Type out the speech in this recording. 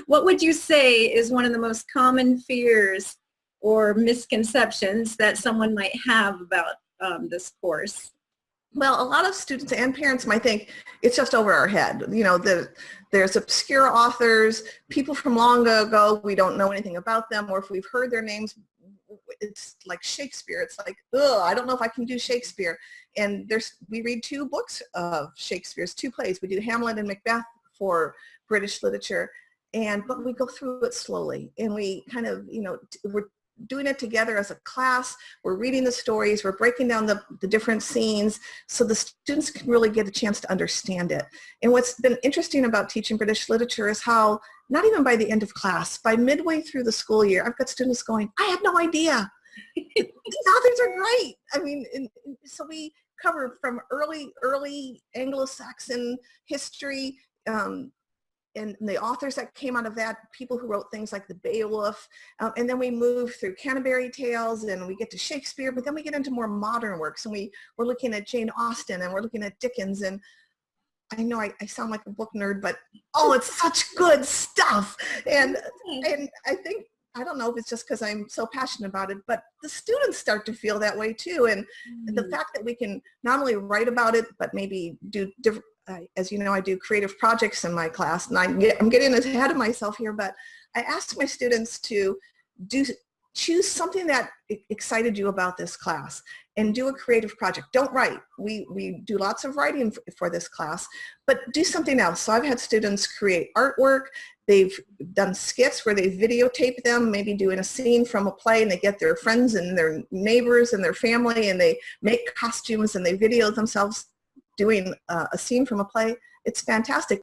What would you say is one of the most common fears or misconceptions that someone might have about this course? Well, a lot of students and parents might think it's just over our head. You know, there's obscure authors, people from long ago, we don't know anything about them, or if we've heard their names, it's like Shakespeare. It's like, ugh, I don't know if I can do Shakespeare. And we read 2 books of Shakespeare's, 2 plays. We do Hamlet and Macbeth for British literature, but we go through it slowly, and we kind of, you know, we're doing it together as a class. We're reading the stories, we're breaking down the different scenes so the students can really get a chance to understand it. And what's been interesting about teaching British literature is how, not even by the end of class, by midway through the school year, I've got students going, I had no idea. These authors are great. I mean, so we cover from early Anglo-Saxon history, and the authors that came out of that, people who wrote things like the Beowulf, and then we move through Canterbury Tales, and we get to Shakespeare, but then we get into more modern works, and we're looking at Jane Austen, and we're looking at Dickens, and I know I sound like a book nerd, but oh, it's such good stuff. And I think, I don't know if it's just because I'm so passionate about it, but the students start to feel that way too. And the fact that we can not only write about it, but maybe do different, as you know, I do creative projects in my class, and I'm getting ahead of myself here, but I asked my students to choose something that excited you about this class and do a creative project. Don't write. We do lots of writing for this class, but do something else. So I've had students create artwork. They've done skits where they videotape them, maybe doing a scene from a play, and they get their friends and their neighbors and their family, and they make costumes and they video themselves doing a scene from a play. It's fantastic.